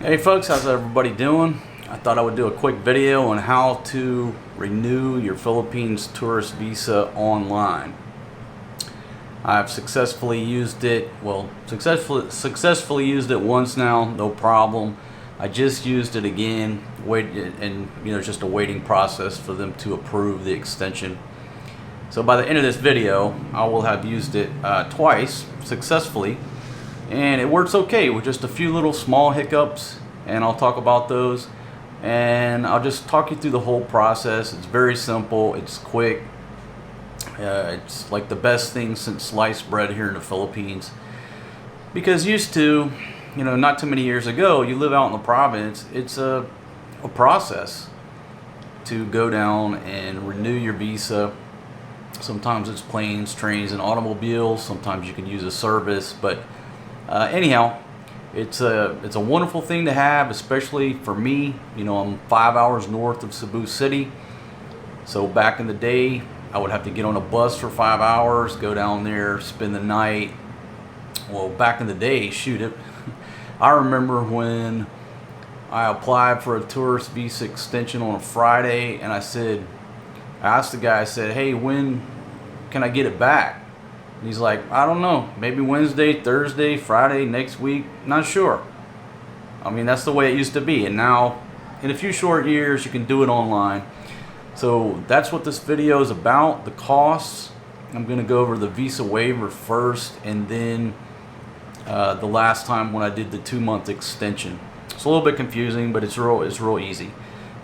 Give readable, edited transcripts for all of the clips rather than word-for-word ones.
Hey folks, how's everybody doing? I thought I would do a quick video on how to renew your Philippines tourist visa online. I've successfully used it, successfully used it once now, no problem. I just used it again, and it's just a waiting process for them to approve the extension. So by the end of this video, I will have used it twice successfully, and it works okay with just a few little small hiccups, and I'll talk about those, and I'll just talk you through the whole process. It's very simple, it's quick, it's like the best thing since sliced bread here in the Philippines, because used to, not too many years ago, you live out in the province, it's a process to go down and renew your visa. Sometimes it's planes, trains, and automobiles. Sometimes you can use a service, but anyhow, it's a wonderful thing to have, especially for me. I'm 5 hours north of Cebu City, so back in the day, I would have to get on a bus for 5 hours, go down there, spend the night. Well, back in the day, I remember when I applied for a tourist visa extension on a Friday, and I asked the guy, I said, hey, when can I get it back? And he's like, I don't know, maybe Wednesday, Thursday, Friday, next week, not sure. I mean, that's the way it used to be, and now in a few short years you can do it online. So that's what this video is about, the costs. I'm going to go over the visa waiver first, and then the last time when I did the 2-month extension. It's a little bit confusing, but it's real easy.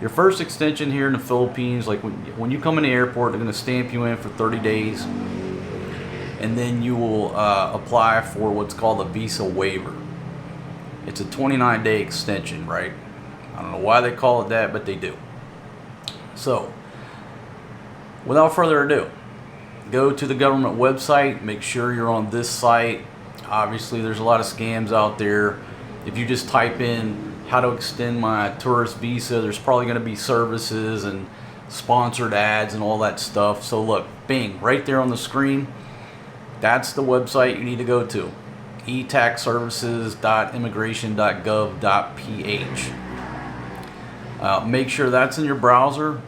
Your first extension here in the Philippines, like when you come in the airport, they're going to stamp you in for 30 days, and then you will apply for what's called a visa waiver. It's a 29-day extension, right? I don't know why they call it that, but they do. So, without further ado, go to the government website, make sure you're on this site. Obviously, there's a lot of scams out there. If you just type in how to extend my tourist visa, there's probably going to be services and sponsored ads and all that stuff. So look, bing, right there on the screen, that's the website you need to go to, etaxservices.immigration.gov.ph. Make sure that's in your browser,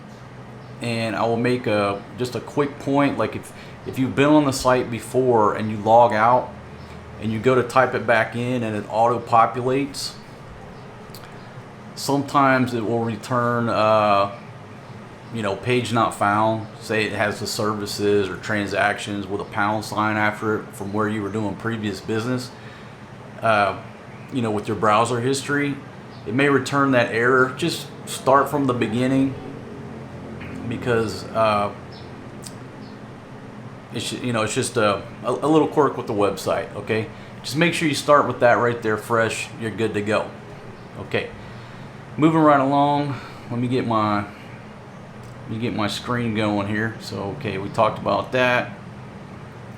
and I will make just a quick point. Like if you've been on the site before and you log out and you go to type it back in and it auto populates, sometimes it will return page not found. Say it has the services or transactions with a pound sign after it from where you were doing previous business. With your browser history, it may return that error. Just start from the beginning, because it's just a little quirk with the website. Okay, just make sure you start with that right there fresh. You're good to go. Okay, moving right along. Let me get my screen going here. So okay, we talked about that,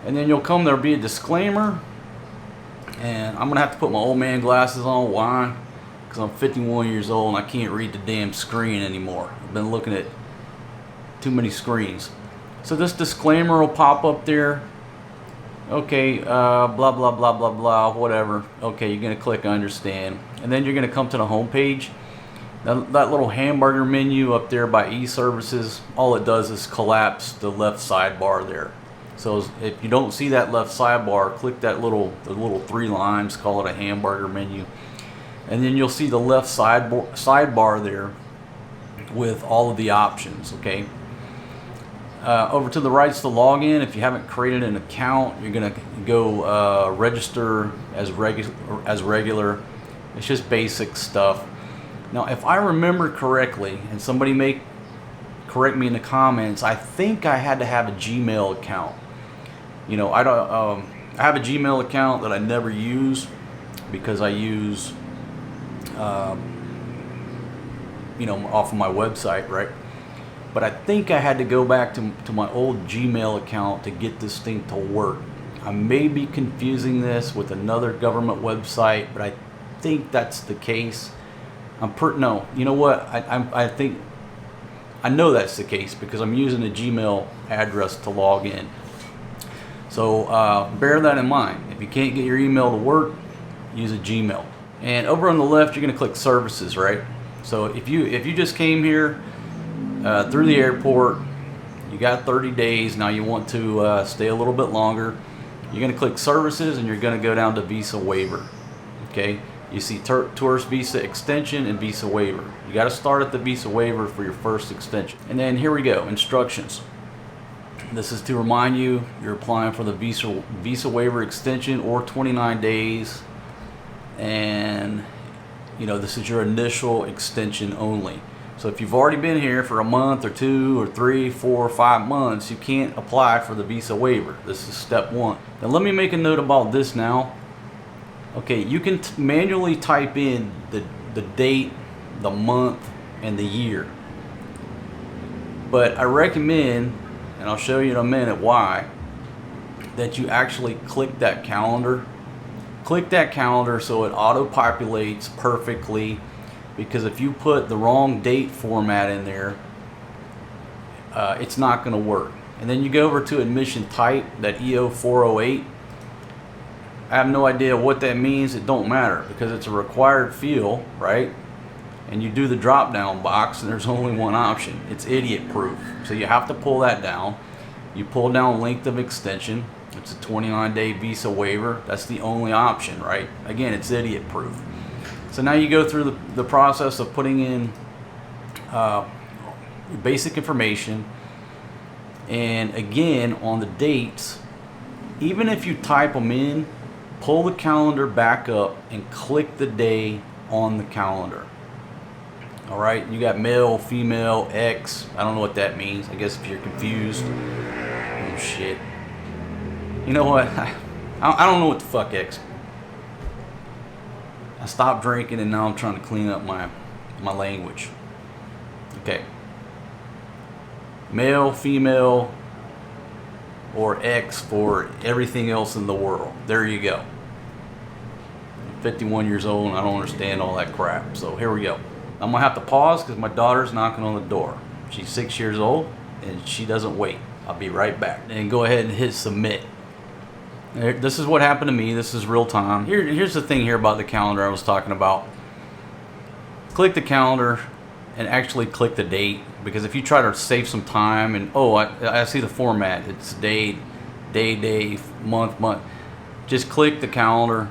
and then there'll be a disclaimer, and I'm gonna have to put my old man glasses on. Why? Because I'm 51 years old and I can't read the damn screen anymore. I've been looking at too many screens. So this disclaimer will pop up there. Okay, blah blah blah blah blah, whatever. Okay, you're gonna click understand, and then you're gonna come to the home page. That little hamburger menu up there by e-services, all it does is collapse the left sidebar there. So if you don't see that left sidebar, click the little 3 lines, call it a hamburger menu, and then you'll see the left sidebar there with all of the options. Okay. Over to the right is the login. If you haven't created an account, you're gonna go register as regular. It's just basic stuff. Now, if I remember correctly, and somebody may correct me in the comments, I think I had to have a Gmail account. I have a Gmail account that I never use because I use off of my website, right? But I think I had to go back to my old Gmail account to get this thing to work. I may be confusing this with another government website, but I think that's the case. No, you know what? I think I know that's the case because I'm using a Gmail address to log in. So bear that in mind. If you can't get your email to work, use a Gmail. And over on the left, you're going to click services, right? So if you just came here through the airport, you got 30 days. Now you want to stay a little bit longer. You're going to click services, and you're going to go down to visa waiver. Okay, you see tourist visa extension and visa waiver. You got to start at the visa waiver for your first extension. And then here we go, instructions. This is to remind you you're applying for the visa waiver extension or 29 days, and this is your initial extension only. So if you've already been here for a month or 2 or 3, 4 or 5 months, you can't apply for the visa waiver. This is step 1. Now let me make a note about this now. Okay, you can manually type in the date, the month, and the year. But I recommend, and I'll show you in a minute why, that you actually click that calendar. Click that calendar so it auto-populates perfectly, because if you put the wrong date format in there, it's not going to work. And then you go over to admission type, that EO 408. I have no idea what that means. It don't matter, because it's a required field, right? And you do the drop down box, and there's only one option. It's idiot proof. So you have to pull that down. You pull down length of extension. It's a 29-day visa waiver. That's the only option, right? Again, it's idiot proof. So now you go through the process of putting in your basic information. And again, on the dates, even if you type them in, pull the calendar back up and click the day on the calendar. All right, you got male, female, X. I don't know what that means. I guess if you're confused. Oh shit. You know what? I don't know what the fuck X. I stopped drinking and now I'm trying to clean up my language. Okay. Male, female, or X for everything else in the world. There you go. I'm 51 years old and I don't understand all that crap. So here we go. I'm gonna have to pause because my daughter's knocking on the door. She's 6 years old and she doesn't wait. I'll be right back. And go ahead and hit submit. This is what happened to me. This is real time. Here's the thing here about the calendar I was talking about. Click the calendar and actually click the date, because if you try to save some time and I see the format, it's day, month, just click the calendar.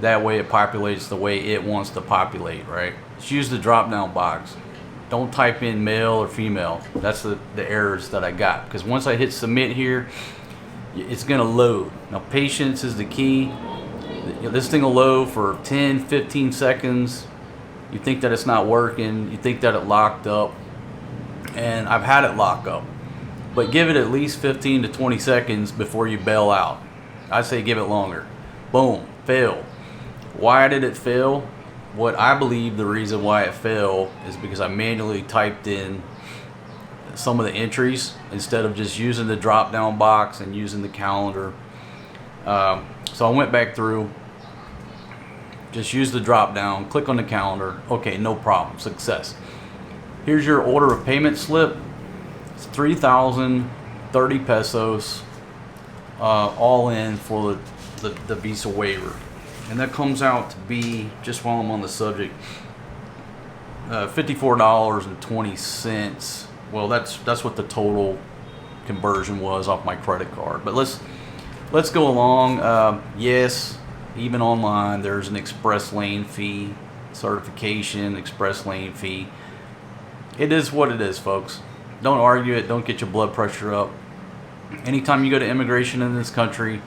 That way it populates the way it wants to populate, right? Just use the drop down box. Don't type in male or female. That's the errors that I got, because once I hit submit here, it's gonna load. Now patience is the key. This thing will load for 10-15 seconds. You think that it's not working, you think that it locked up, and I've had it lock up, but give it at least 15 to 20 seconds before you bail out. I say give it longer. Boom, failed. Why did it fail? What I believe the reason why it failed is because I manually typed in some of the entries instead of just using the drop down box and using the calendar. So I went back through, just use the drop down, click on the calendar. Okay, no problem, success. Here's your order of payment slip. It's 3,030 pesos, all in for the visa waiver. And that comes out to be, just while I'm on the subject, $54.20. Well, that's what the total conversion was off my credit card. But let's go along. Yes, even online, there's an express lane fee, certification, express lane fee. It is what it is, folks. Don't argue it. Don't get your blood pressure up. Anytime you go to immigration in this country,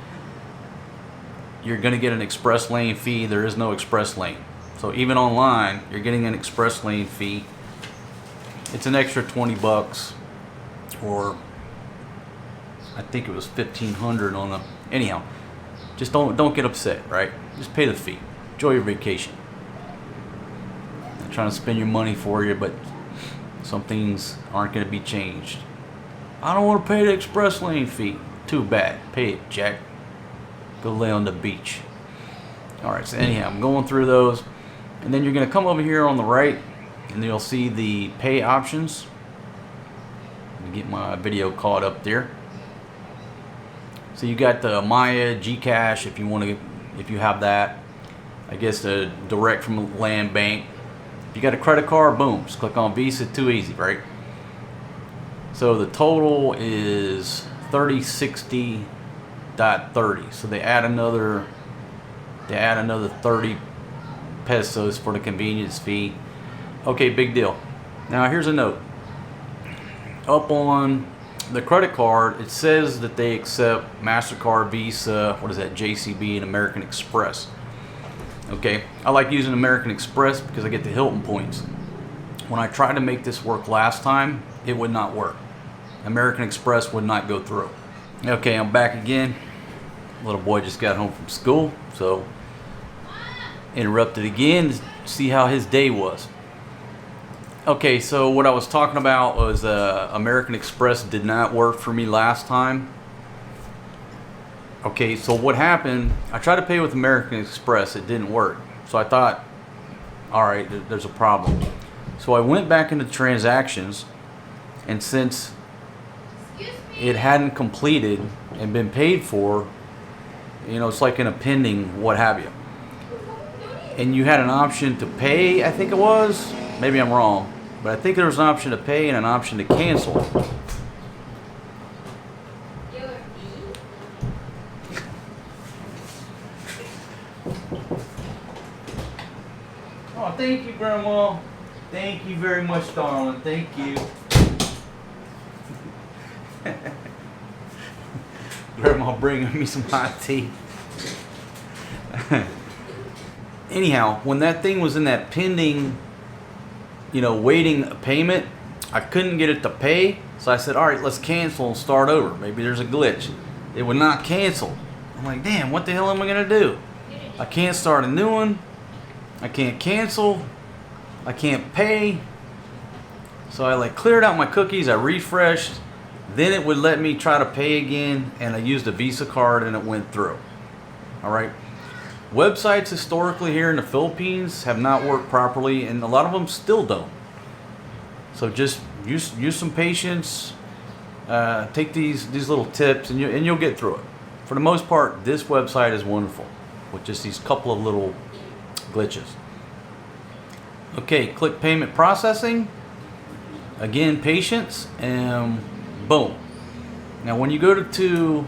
you're going to get an express lane fee. There is no express lane. So even online, you're getting an express lane fee. It's an extra 20 bucks, or I think it was 1,500 on the. Anyhow, just don't get upset, right? Just pay the fee. Enjoy your vacation. I'm trying to spend your money for you, but some things aren't going to be changed. I don't want to pay the express lane fee. Too bad. Pay it, Jack. Go lay on the beach. All right. So anyhow, I'm going through those, and then you're going to come over here on the right, and you'll see the pay options. Let me get my video caught up there. So you got the Maya, Gcash if you want to, if you have that. I guess direct from the land bank. If you got a credit card, boom, just click on Visa. Too easy, right? So the total is 3060.30. So they add another 30 pesos for the convenience fee. Okay, big deal. Now here's a note. Up on the credit card, it says that they accept MasterCard, Visa, what is that, JCB, and American Express. Okay, I like using American Express because I get the Hilton points. When I tried to make this work last time, it would not work. American Express would not go through. Okay, I'm back again. Little boy just got home from school, so interrupted again to see how his day was. Okay, so what I was talking about was American Express did not work for me last time. Okay, so what happened, I tried to pay with American Express, it didn't work. So I thought, all right, there's a problem. So I went back into transactions, and since it hadn't completed and been paid for, you know, it's like in a pending, what have you. And you had an option to pay, I think it was, maybe I'm wrong, but I think there was an option to pay and an option to cancel. Oh, thank you, Grandma. Thank you very much, darling. Thank you. Grandma bringing me some hot tea. Anyhow, when that thing was in that pending, you know, waiting a payment, I couldn't get it to pay. So I said, all right, let's cancel and start over. Maybe there's a glitch. It would not cancel. I'm like, damn, what the hell am I going to do? I can't start a new one. I can't cancel. I can't pay. So I like cleared out my cookies. I refreshed. Then it would let me try to pay again. And I used a Visa card and it went through. All right. Websites historically here in the Philippines have not worked properly, and a lot of them still don't. So just use some patience. Take these little tips, and you'll get through it. For the most part, this website is wonderful, with just these couple of little glitches. Okay, click payment processing. Again, patience, and boom. Now, when you go to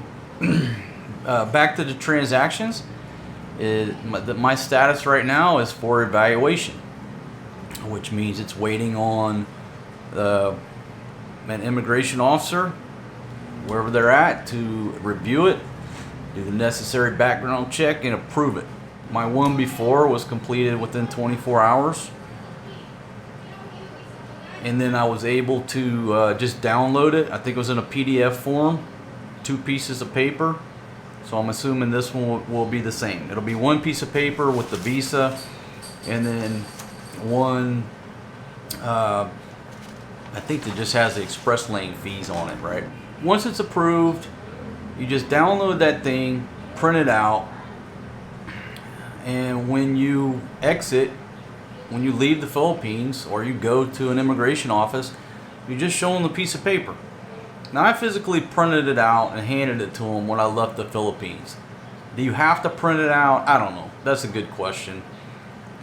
back to the transactions. My status right now is for evaluation, which means it's waiting on an immigration officer, wherever they're at, to review it, do the necessary background check, and approve it. My one before was completed within 24 hours. And then I was able to just download it. I think it was in a PDF form, 2 pieces of paper. So I'm assuming this one will be the same. It'll be 1 piece of paper with the Visa, and then one, I think that just has the express lane fees on it, right? Once it's approved, you just download that thing, print it out, and when you exit, when you leave the Philippines or you go to an immigration office, you just show them the piece of paper. Now, I physically printed it out and handed it to them when I left the Philippines. Do you have to print it out? I don't know. That's a good question.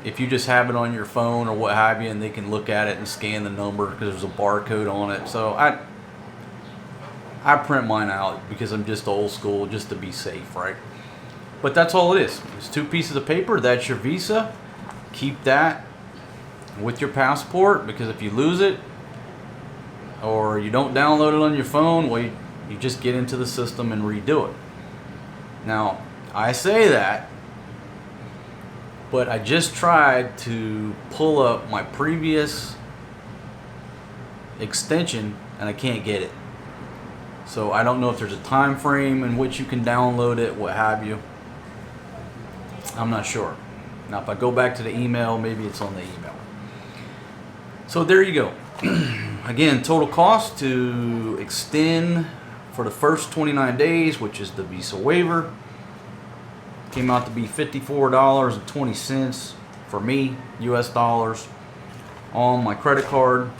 If you just have it on your phone or what have you, and they can look at it and scan the number because there's a barcode on it. So I print mine out because I'm just old school, just to be safe, right? But that's all it is. It's 2 pieces of paper. That's your Visa. Keep that with your passport, because if you lose it, or you don't download it on your phone, well, you just get into the system and redo it. Now, I say that, but I just tried to pull up my previous extension and I can't get it. So I don't know if there's a time frame in which you can download it, what have you. I'm not sure. Now, if I go back to the email, maybe it's on the email. So there you go. Again, total cost to extend for the first 29 days, which is the Visa waiver, came out to be $54.20 for me, US dollars, on my credit card.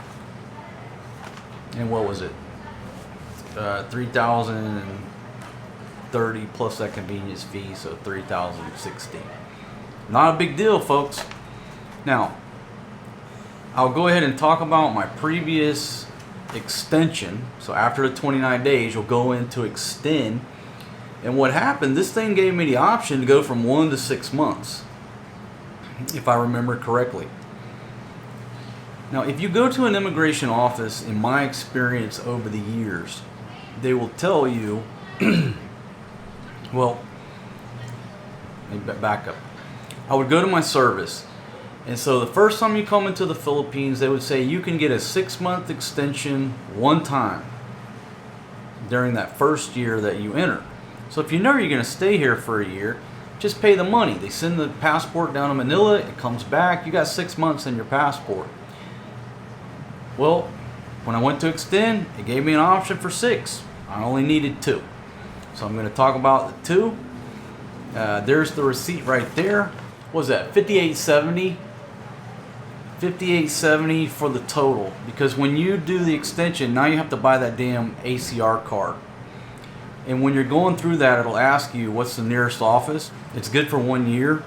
And what was it? $3,030 plus that convenience fee, so $3,060. Not a big deal, folks. Now, I'll go ahead and talk about my previous extension. So after the 29 days, you'll go in to extend. And what happened, this thing gave me the option to go from 1 to 6 months, if I remember correctly. Now, if you go to an immigration office, in my experience over the years, they will tell you, well, let me back up. I would go to my service, and so the first time you come into the Philippines, they would say you can get a 6-month extension one time during that first year that you enter. So if you know you're going to stay here for a year, just pay the money. They send the passport down to Manila, it comes back, you got 6 months in your passport. Well, when I went to extend, it gave me an option for 6. I only needed 2. So I'm going to talk about the 2. There's the receipt right there. What was that? $58.70. $58.70 for the total. Because when you do the extension, now you have to buy that damn ACR card. And when you're going through that, it'll ask you what's the nearest office. It's good for 1 year.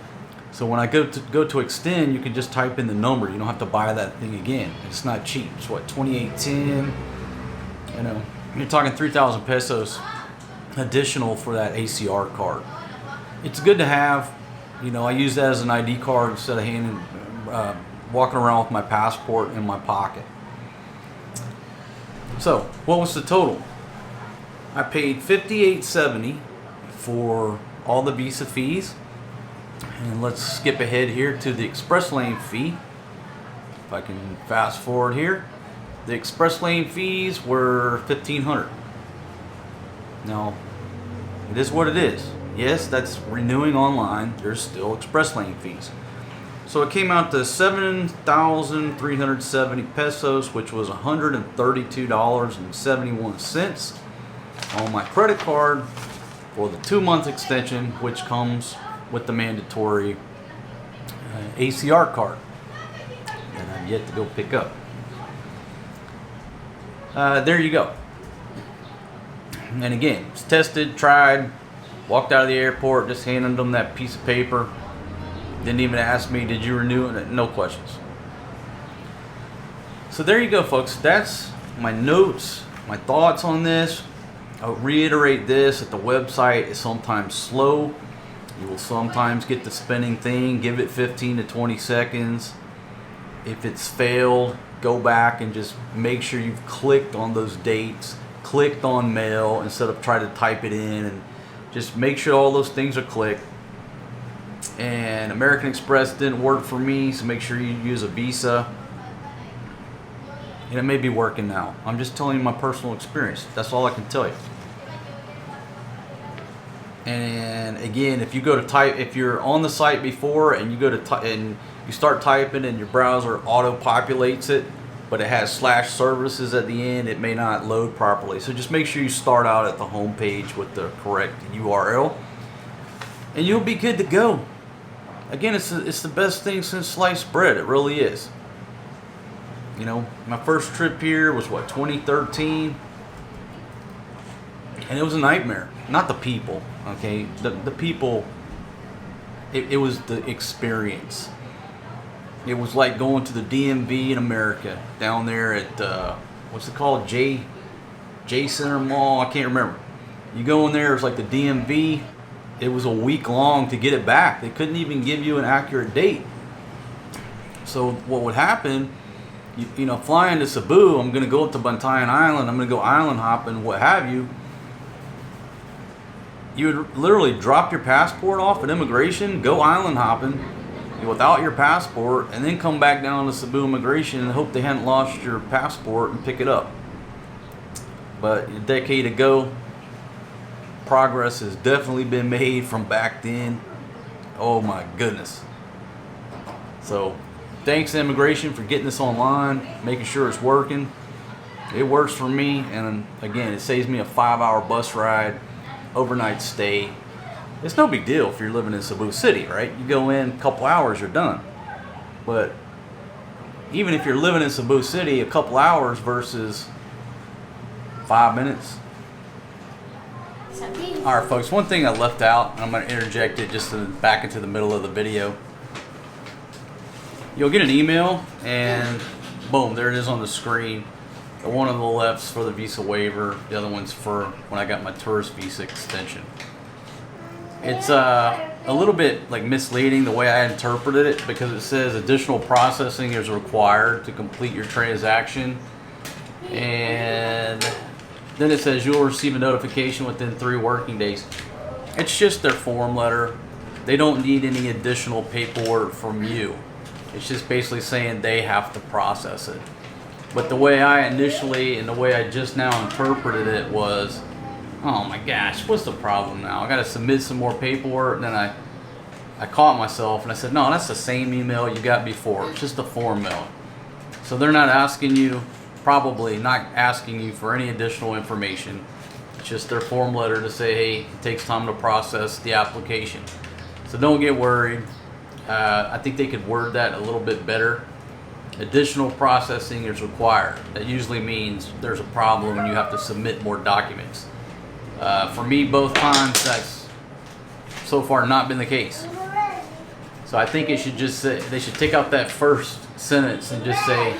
So when I go to extend, you can just type in the number. You don't have to buy that thing again. It's not cheap. It's what, $28.10. You know, you're talking 3,000 pesos additional for that ACR card. It's good to have. You know, I use that as an ID card instead of walking around with my passport in my pocket. So, what was the total? I paid $58.70 for all the visa fees. And let's skip ahead here to the express lane fee. If I can fast forward here. The express lane fees were $1,500. Now, it is what it is. Yes, that's renewing online. There's still express lane fees. So it came out to 7,370 pesos, which was $132.71 on my credit card for the 2-month extension, which comes with the mandatory ACR card that I've yet to go pick up. There you go. And again, it's tested, tried, walked out of the airport, just handed them that piece of paper. Didn't even ask me, did you renew it? No questions. So there you go, folks. That's my notes, my thoughts on this. I'll reiterate this, that the website is sometimes slow. You will sometimes get the spinning thing. Give it 15 to 20 seconds. If it's failed, go back and just make sure you've clicked on those dates, clicked on mail instead of trying to type it in, and just make sure all those things are clicked. And American Express didn't work for me, so make sure you use a Visa. And it may be working now. I'm just telling you my personal experience. That's all I can tell you. And again, if you go to type, if you're on the site before and you go to and you start typing and your browser auto populates it, but it has /services at the end, it may not load properly. So just make sure you start out at the home page with the correct URL, and you'll be good to go. Again, it's the best thing since sliced bread. It really is. You know, my first trip here was what, 2013, and it was a nightmare. Not the people, okay? The people. It was the experience. It was like going to the DMV in America, down there at what's it called, J Center Mall. I can't remember. You go in there, it's like the DMV. It was a week long to get it back. They couldn't even give you an accurate date. So what would happen? You know, flying to Cebu, I'm going to go up to Bantayan Island. I'm going to go island hopping, what have you. You would literally drop your passport off at immigration, go island hopping without your passport, and then come back down to Cebu immigration and hope they hadn't lost your passport and pick it up. But a decade ago, progress has definitely been made from back then. Oh my goodness. So thanks to immigration for getting this online, making sure it's working. It works for me, and again, it saves me a 5-hour bus ride, overnight stay. It's no big deal if you're living in Cebu City, right? You go in, a couple hours, you're done. But even if you're living in Cebu City, a couple hours versus 5 minutes. All right, folks, one thing I left out, and I'm going to interject it just back into the middle of the video. you'll get an email, and boom, there it is on the screen. The one on the left's for the visa waiver. The other one's for when I got my tourist visa extension. It's a little bit like misleading the way I interpreted it, because it says additional processing is required to complete your transaction, and then it says you'll receive a notification within 3 working days. It's just their form letter. They don't need any additional paperwork from you. It's just basically saying they have to process it. But the way I initially and the way I just now interpreted it was, oh my gosh, what's the problem now? I got to submit some more paperwork. And then I caught myself and I said, no, that's the same email you got before. It's just a form mail. So they're not asking you, probably not asking you for any additional information. It's just their form letter to say, hey, it takes time to process the application. So don't get worried. I think they could word that a little bit better. Additional processing is required. That usually means there's a problem and you have to submit more documents. For me, both times, that's so far not been the case. So I think it should just say, they should take out that first sentence and just say,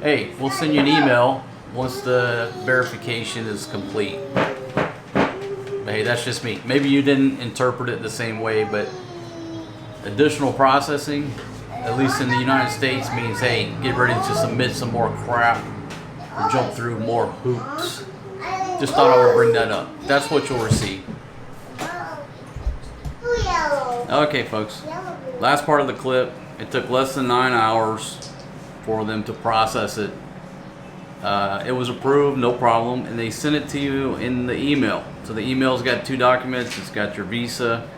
hey, we'll send you an email once the verification is complete. But hey, that's just me. Maybe you didn't interpret it the same way, but additional processing, at least in the United States, means, hey, get ready to submit some more crap or jump through more hoops. Just thought I would bring that up. That's what you'll receive. Okay, folks. Last part of the clip. It took less than 9 hours for them to process it. It was approved, no problem, and they sent it to you in the email. So the email's got 2 documents. It's got your visa,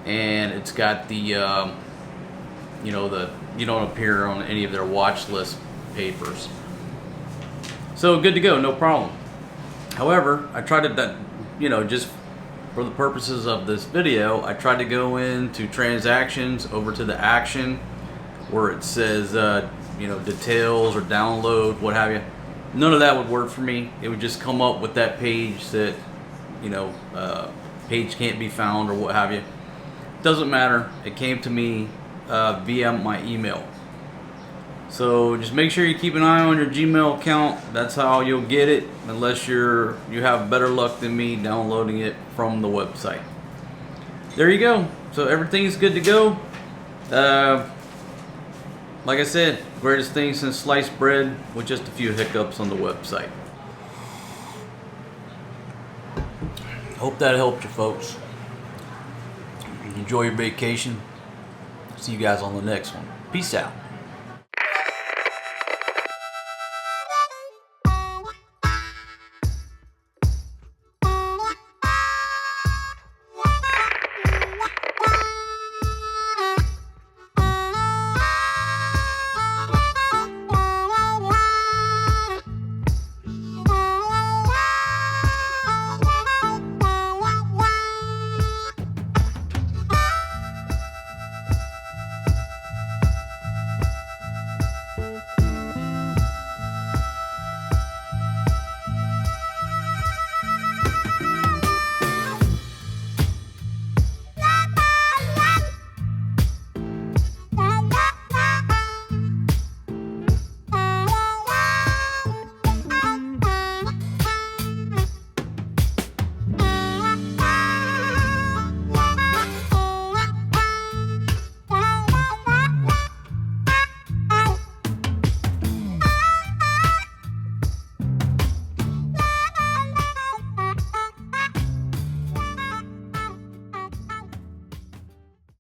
and it's got the, you don't appear on any of their watch list papers. So good to go, no problem. However, I tried to, just for the purposes of this video, I tried to go into transactions, over to the action, where it says, details or download, what have you. None of that would work for me. It would just come up with that page that, page can't be found or what have you. Doesn't matter. It came to me via my email. So just make sure you keep an eye on your Gmail account. That's how you'll get it, unless you have better luck than me downloading it from the website. There you go. So everything's good to go. Like I said, greatest thing since sliced bread, with just a few hiccups on the website. Hope that helped you, folks. Enjoy your vacation. See you guys on the next one. Peace out.